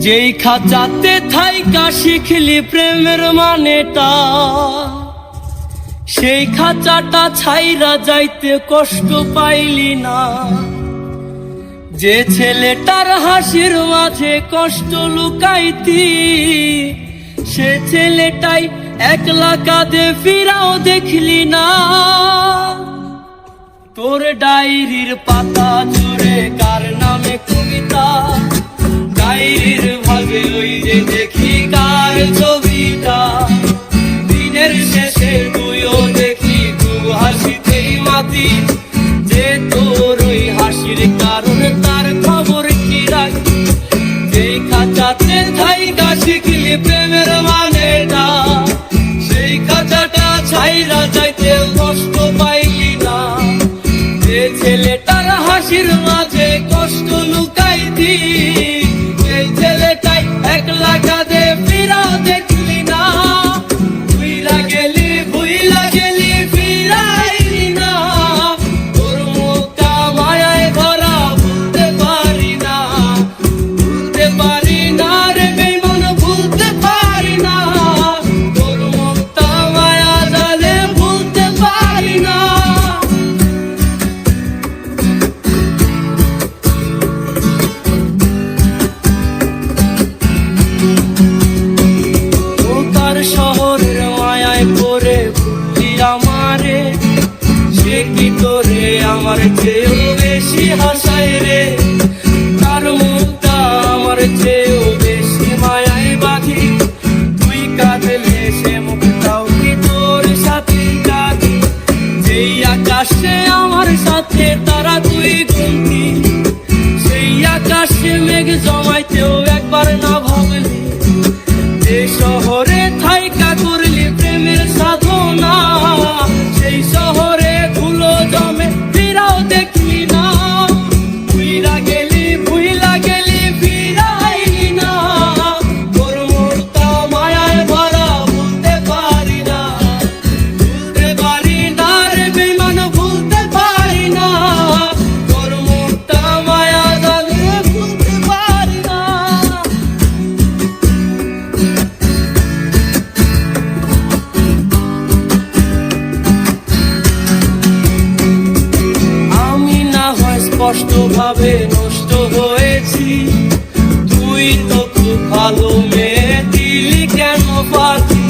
যেই খাঁচাতে থাইকা শিখলি প্রেমের মানেটা, সেই খাঁচাটা ছাইরা যাইতে কষ্ট পাইলি না। যে ছেলেটার হাসির মাঝে কষ্ট লুকাইতি, সে ছেলেটাই একলা কাঁদে ফিরাও দেখলি না। তোর ডায়েরির পাতা জুড়ে কার নামে কবিতা, ডায়েরির ভাগে ওই যে দেখি কার ছবিটা। দিনের শেষে তুইও দেখি খুব হাসিতেই মাতি, যে তোর ওই হাসির কারণ তার খবর কি রাখি। যেই খাঁচাতে থাইকা শিখলি প্রেমের মানেটা, সেই খাঁচাটা ছাইরা যাইতে কষ্ট পাইলি না। যে ছেলেটার হাসির মাঝে কষ্ট লুকাইতি, সেই ছেলেটাই একলা কাঁদে ফিরাও দেখলি না। ভুইলা গেলি ফিরাইলি না, তোর মুখটা মায়ায় ভরা ভুলতে পারি না। ভুলতে পারি না রে বেঈমান, ভুলতে পারি না। তোর মুখটা মায়া জালে ভুলতে পারি না। শহরের মায়ায় পড়ে ভুললি আমারে, সে কি তোরে আমার চেয়েও বেশি হাসায় রে। তার মুখটা আমার চেয়েও বেশি মায়ায় বাঁধি, তুই কাঁদলে সে মুখটাও কি তোর সাথে কাঁদি। যেই আকাশে আমার সাথে তারা তুই গুনতি, সেই আকাশে মেঘ জমাইতেও একবার না ভাবলি। যে শহরে থাইকা করলি প্রেমের সাধনা, সেই শহরে ধুলো জমে ফিরাও দেখলি না। ভুইলা গেলি ফিরাইলি না, তোর মুখটা মায়ায় ভরা ভুলতে পারি না। ভুলতে পারি না রে বেঈমান, ভুলতে পারি না। তোর মুখটা মায়া জালে ভুলতে পারি না। স্পষ্ট ভাবে নষ্ট হয়েছি, তুই তো খুব ভালো মেয়ে, দিলি কেন পাখি।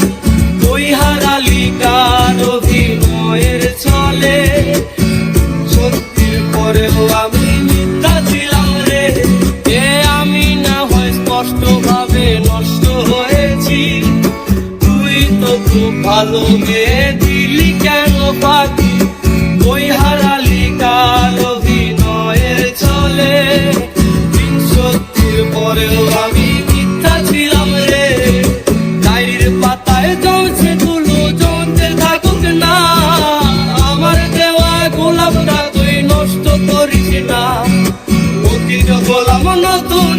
তুই হারালি কার অভিনয়ের ছলে, সত্যির পরেও আমি মিথ্যা ছিলাম রে। আমি না হয় স্পষ্ট ভাবে নষ্ট হয়েছি, তুই তো খুব ভালো মেয়ে, দিলি কেন পাখি। তুই হারালি কার অভিনয়ের ছলে, সত্যির পরেও আমি মিথ্যা ছিলাম রে। ডায়েরির পাতায় জমছে ধুলো, জমতে থাকুক না। আমার দেওয়া গোলাপটা তুই নষ্ট করিস না। অতীত গোলাম নতুন